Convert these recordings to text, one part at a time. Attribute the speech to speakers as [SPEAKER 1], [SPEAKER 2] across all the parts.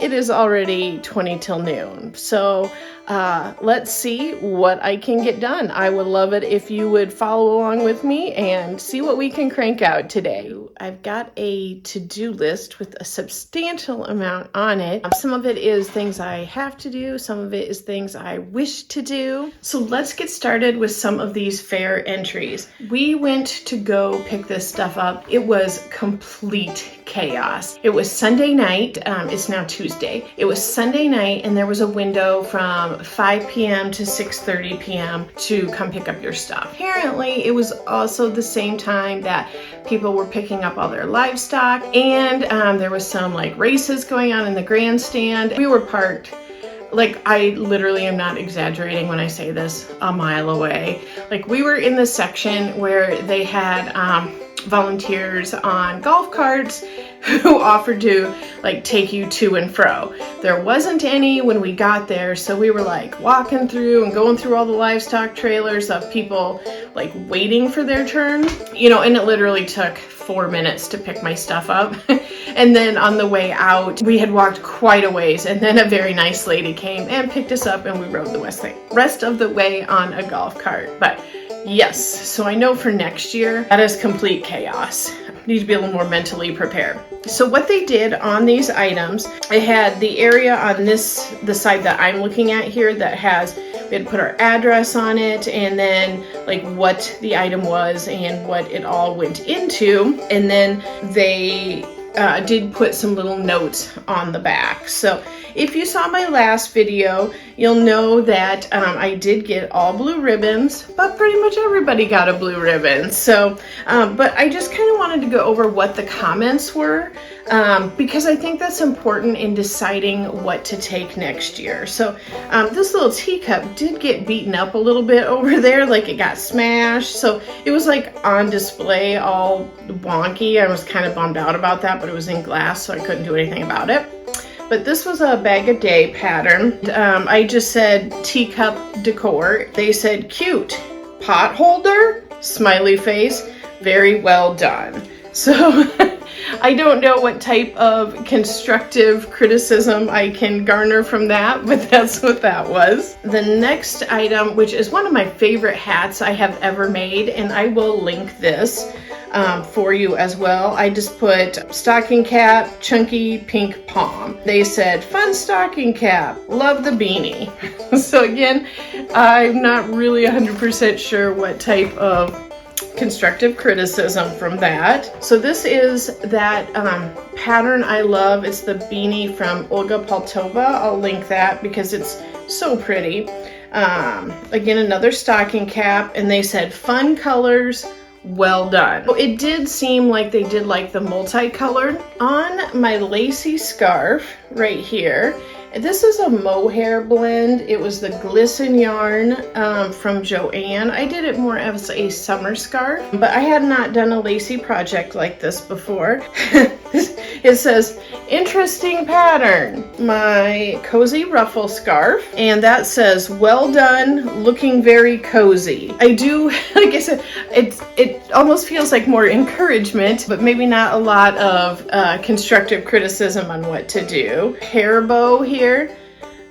[SPEAKER 1] it is already 20 till noon. So let's see what I can get done. I would love it if you would follow along with me and see what we can crank out today. I've got a to-do list with a substantial amount on it. Some of it is things I have to do. Some of it is things I wish to do. So let's get started with some of these fair entries. We went to go pick this stuff up. It was complete chaos. It was Sunday night. It's now Tuesday. It was Sunday night and there was a window from 5 p.m. to 6:30 p.m. to come pick up your stuff. Apparently, it was also the same time that people were picking up all their livestock, and there was some like races going on in the grandstand. We were parked, like, I literally am not exaggerating when I say this, a mile away. Like, we were in the section where they had volunteers on golf carts who offered to like take you to and fro. There wasn't any when we got there, so we were like walking through and going through all the livestock trailers of people like waiting for their turn, you know, and it literally took 4 minutes to pick my stuff up. And then on the way out, we had walked quite a ways, and then a very nice lady came and picked us up, and we rode the rest of the way on a golf cart. But yes, so I know for next year, that is complete chaos. Need to be a little more mentally prepared. So what they did on these items, I had the area on the side that I'm looking at here that has, we had to put our address on it, and then like what the item was and what it all went into. And then they did put some little notes on the back. So if you saw my last video, you'll know that I did get all blue ribbons, but pretty much everybody got a blue ribbon. So, but I just kind of wanted to go over what the comments were, because I think that's important in deciding what to take next year. So this little teacup did get beaten up a little bit over there, like it got smashed. So it was like on display all wonky. I was kind of bummed out about that, but it was in glass, so I couldn't do anything about it. But this was a bag a day pattern. I just said teacup decor. They said cute, pot holder, smiley face, very well done. So I don't know what type of constructive criticism I can garner from that, but that's what that was. The next item, which is one of my favorite hats I have ever made, and I will link this for you as well. I just put stocking cap, chunky pink palm. They said fun stocking cap, love the beanie. So again, I'm not really 100% sure what type of constructive criticism from that. So this is that pattern I love. It's the beanie from Olga Poltova. I'll link that because it's so pretty. Again, another stocking cap, and they said fun colors, well done. So it did seem like they did like the multicolored. On my lacy scarf right here, this is a mohair blend. It was the Glisten yarn from Joanne. I did it more as a summer scarf, but I had not done a lacy project like this before. It says, interesting pattern. My cozy ruffle scarf, and that says, well done, looking very cozy. I do, like I said, it almost feels like more encouragement, but maybe not a lot of constructive criticism on what to do. Hair bow here,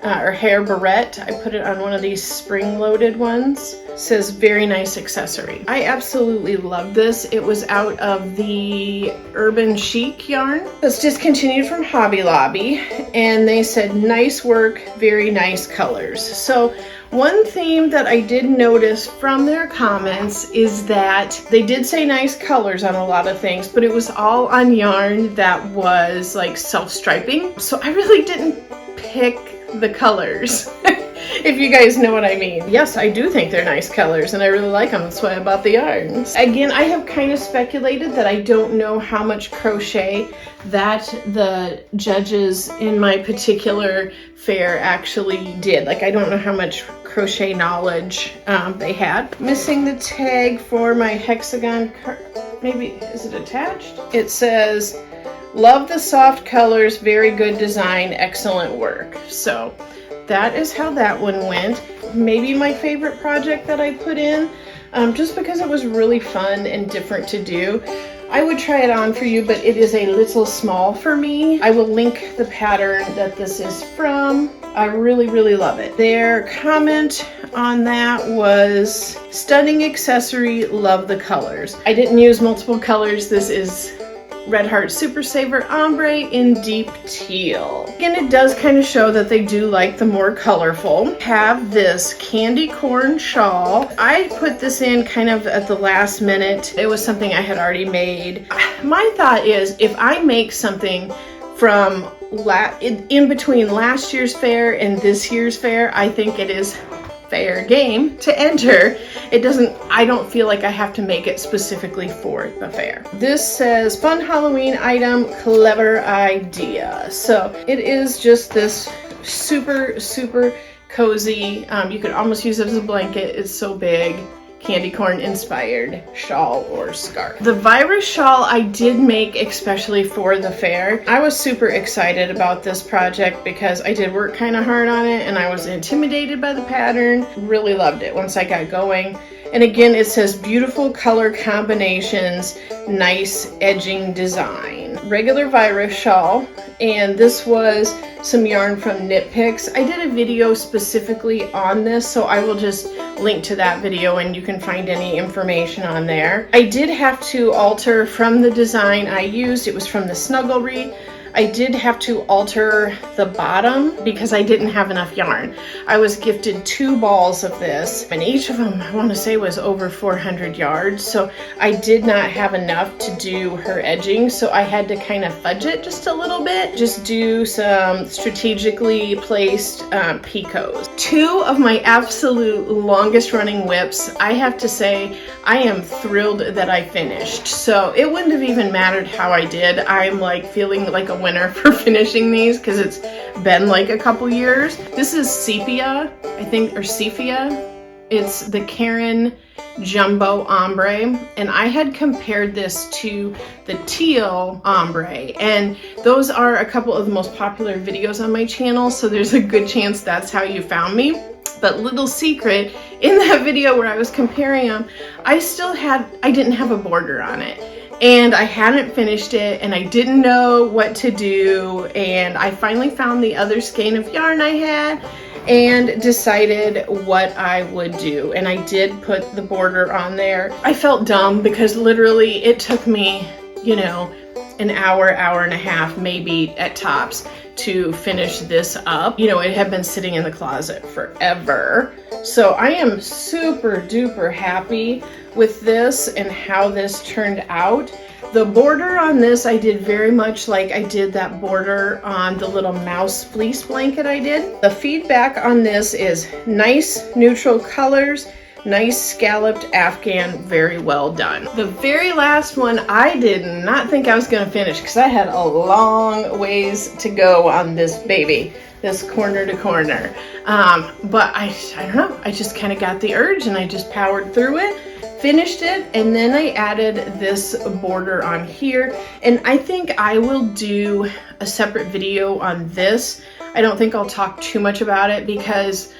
[SPEAKER 1] or hair barrette. I put it on one of these spring-loaded ones. It says very nice accessory. I absolutely love this. It was out of the Urban Chic yarn. It's discontinued from Hobby Lobby, and they said nice work, very nice colors. So one theme that I did notice from their comments is that they did say nice colors on a lot of things, but it was all on yarn that was like self-striping. So I really didn't pick the colors, if you guys know what I mean. Yes, I do think they're nice colors, and I really like them. That's why I bought the yarns. Again, I have kind of speculated that I don't know how much crochet that the judges in my particular fair actually did. Like, I don't know how much crochet knowledge they had. Missing the tag for my hexagon maybe, is it attached? It says, love the soft colors, very good design, excellent work. So that is how that one went. Maybe my favorite project that I put in, just because it was really fun and different to do. I would try it on for you, but it is a little small for me. I will link the pattern that this is from. I really, really love it. Their comment on that was, stunning accessory, love the colors. I didn't use multiple colors. This is Red Heart Super Saver Ombre in deep teal. Again, it does kind of show that they do like the more colorful. Have this candy corn shawl. I put this in kind of at the last minute. It was something I had already made. My thought is, if I make something from in between last year's fair and this year's fair, I think it is fair game to enter. I don't feel like I have to make it specifically for the fair. This says fun Halloween item, clever idea. So it is just this super, super cozy, you could almost use it as a blanket. It's so big. Candy corn inspired shawl or scarf. The virus shawl I did make especially for the fair. I was super excited about this project because I did work kind of hard on it and I was intimidated by the pattern. Really loved it once I got going. And again, it says beautiful color combinations, nice edging design. Regular virus shawl, and this was some yarn from Knit Picks. I did a video specifically on this, so I will just link to that video and you can find any information on there. I did have to alter from the design I used. It was from the Snugglery. I did have to alter the bottom because I didn't have enough yarn. I was gifted 2 balls of this, and each of them, I want to say, was over 400 yards. So I did not have enough to do her edging, so I had to kind of fudge it just a little bit, just do some strategically placed picots. 2 of my absolute longest running whips, I have to say, I am thrilled that I finished. So it wouldn't have even mattered how I did. I'm like feeling like a winner for finishing these because it's been like a couple years. This is Sepia, I think, or Sepia. It's the Karen Jumbo Ombre, and I had compared this to the teal ombre, and those are a couple of the most popular videos on my channel, so there's a good chance that's how you found me. But little secret, in that video where I was comparing them, I didn't have a border on it. And I hadn't finished it and I didn't know what to do, and I finally found the other skein of yarn I had and decided what I would do, and I did put the border on there. I felt dumb because literally it took me, you know, an hour and a half maybe at tops to finish this up. You know, it had been sitting in the closet forever. So I am super duper happy with this and how this turned out. The border on this I did very much like I did that border on the little mouse fleece blanket I did. The feedback on this is nice neutral colors, nice scalloped Afghan, very well done. The very last one I did not think I was going to finish because I had a long ways to go on this baby, this corner to corner. But I don't know, I just kind of got the urge and I just powered through it, finished it, and then I added this border on here. And I think I will do a separate video on this. I don't think I'll talk too much about it because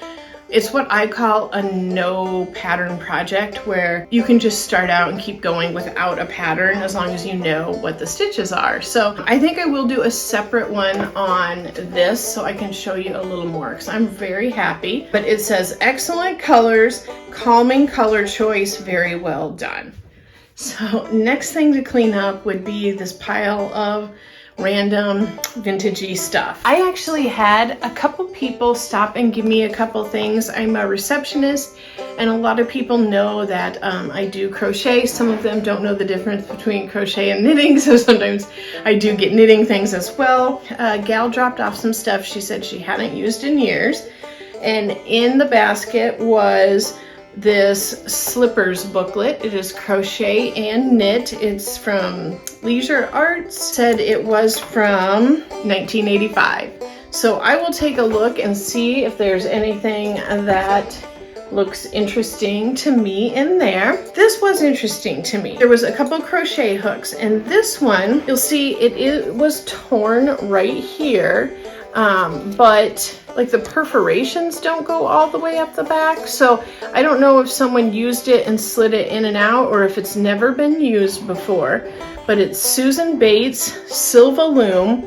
[SPEAKER 1] it's what I call a no pattern project, where you can just start out and keep going without a pattern as long as you know what the stitches are. So I think I will do a separate one on this so I can show you a little more because I'm very happy. But it says excellent colors, calming color choice, very well done. So next thing to clean up would be this pile of random vintagey stuff. I actually had a couple people stop and give me a couple things. I'm a receptionist and a lot of people know that I do crochet. Some of them don't know the difference between crochet and knitting, so sometimes I do get knitting things as well. A gal dropped off some stuff she said she hadn't used in years, and in the basket was this slippers booklet. It is crochet and knit. It's from Leisure Arts. Said it was from 1985. So I will take a look and see if there's anything that looks interesting to me in there. This was interesting to me. There was a couple crochet hooks, and this one, you'll see it was torn right here. But like the perforations don't go all the way up the back, so I don't know if someone used it and slid it in and out or if it's never been used before. but it's Susan Bates Silva Loom.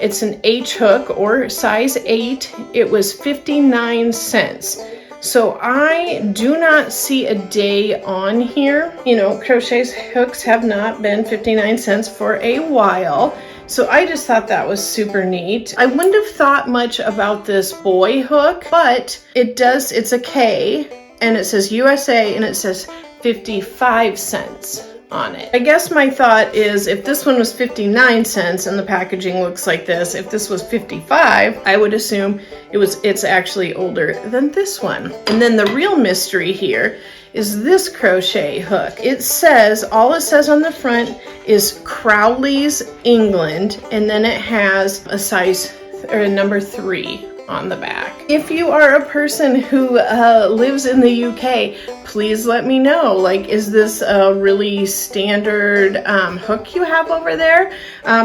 [SPEAKER 1] It's an H hook or size 8. It was 59 cents. So I do not see a day on here. You know, crochet hooks have not been 59 cents for a while. So I just thought that was super neat. I wouldn't have thought much about this boy hook, but it's a K and it says USA and it says 55 cents on it. I guess my thought is if this one was 59 cents and the packaging looks like this, if this was 55, I would assume it's actually older than this one. And then the real mystery here is this crochet hook. It says, all it says on the front is Crowley's, England, and then it has a size or a number 3 on the back. If you are a person who lives in the UK, please let me know. Like, is this a really standard hook you have over there?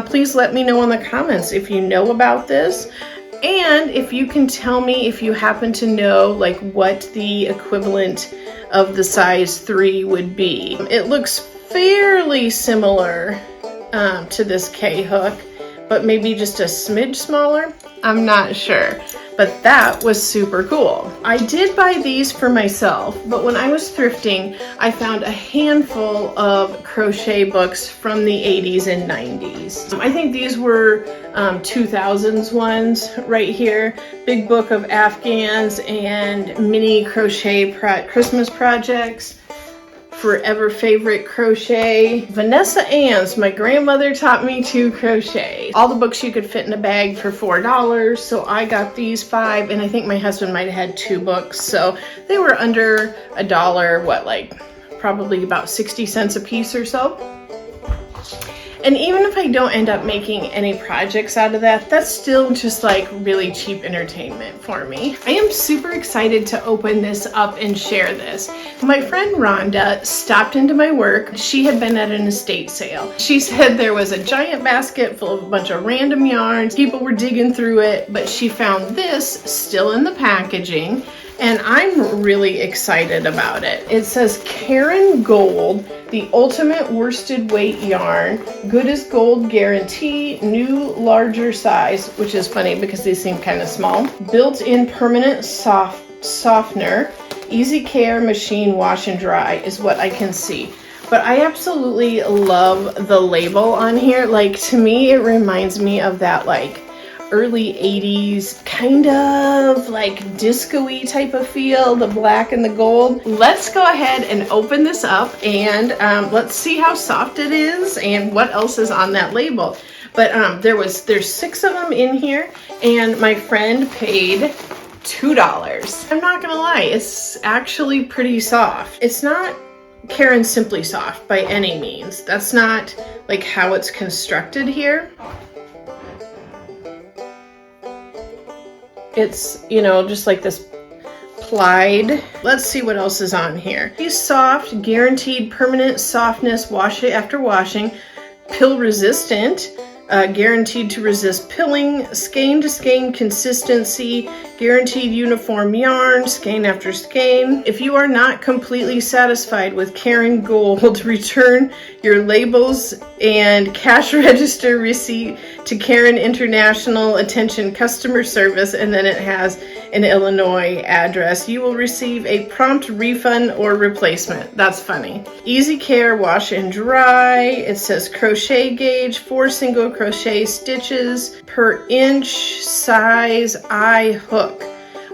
[SPEAKER 1] Please let me know in the comments if you know about this. And if you can tell me if you happen to know like what the equivalent of the size 3 would be. It looks fairly similar to this K hook, but maybe just a smidge smaller. I'm not sure, but that was super cool. I did buy these for myself, but when I was thrifting, I found a handful of crochet books from the 80s and 90s. I think these were 2000s ones right here. Big Book of Afghans and mini crochet Christmas projects. Forever favorite crochet. Vanessa Ann's, my grandmother taught me to crochet. All the books you could fit in a bag for $4, so I got these 5, and I think my husband might have had 2 books, so they were under $1, what, like probably about 60 cents a piece or so. And even if I don't end up making any projects out of that, that's still just like really cheap entertainment for me. I am super excited to open this up and share this. My friend Rhonda stopped into my work. She had been at an estate sale. She said there was a giant basket full of a bunch of random yarns. People were digging through it, but she found this still in the packaging. And I'm really excited about it. It says Karen Gold, the ultimate worsted weight yarn, good as gold guarantee, new larger size, which is funny because these seem kind of small. Built-in permanent softener, easy care, machine wash and dry is what I can see. But I absolutely love the label on here. Like, to me, it reminds me of that like early 80s kind of like disco-y type of feel, the black and the gold. Let's go ahead and open this up and let's see how soft it is and what else is on that label. But there's 6 of them in here, and my friend paid $2. I'm not gonna lie, it's actually pretty soft. It's not Karen Simply Soft by any means. That's not like how it's constructed here. It's, you know, just like this plied. Let's see what else is on here. It's soft, guaranteed permanent softness, wash it after washing, pill resistant, guaranteed to resist pilling, skein to skein consistency, guaranteed uniform yarn, skein after skein. If you are not completely satisfied with Karen Gold, return your labels and cash register receipt to Karen International Attention Customer Service, and then it has an Illinois address. You will receive a prompt refund or replacement. That's funny. Easy care, wash and dry. It says crochet gauge, 4 single crochet stitches per inch, size eye hook.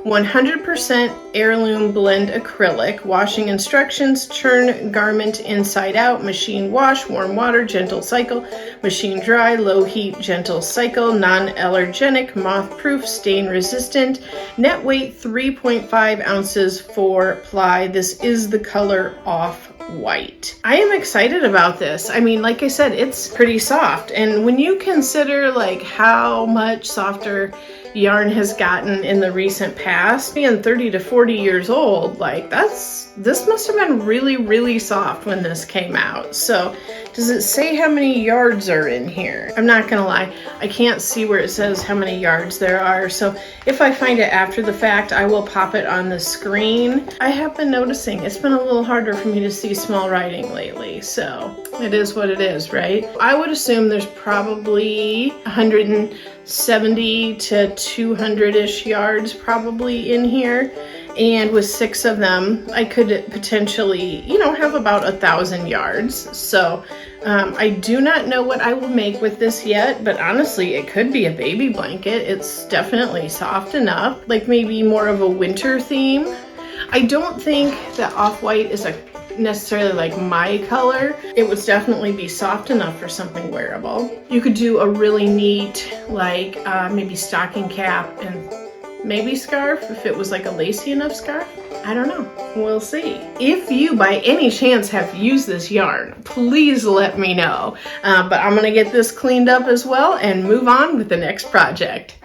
[SPEAKER 1] 100% heirloom blend acrylic. Washing instructions: turn garment inside out, machine wash, warm water, gentle cycle, machine dry, low heat, gentle cycle, non-allergenic, moth-proof, stain resistant. Net weight 3.5 ounces for ply. This is the color off-white. I am excited about this. I mean, like I said, it's pretty soft, and when you consider like how much softer yarn has gotten in the recent past, being 30 to 40 years old, like this must have been really, really soft when this came out. So does it say how many yards are in here? I'm not gonna lie, I can't see where it says how many yards there are, so if I find it after the fact, I will pop it on the screen. I have been noticing it's been a little harder for me to see small writing lately, so it is what it is, right? I would assume there's probably 170 to 200-ish yards probably in here. And with 6 of them, I could potentially, you know, have about 1,000 yards. So I do not know what I will make with this yet, but honestly, it could be a baby blanket. It's definitely soft enough, like maybe more of a winter theme. I don't think that off-white is necessarily like my color. It would definitely be soft enough for something wearable. You could do a really neat, like maybe stocking cap and maybe scarf if it was like a lacy enough scarf. I don't know. We'll see. If you by any chance have used this yarn, please let me know. But I'm gonna get this cleaned up as well and move on with the next project.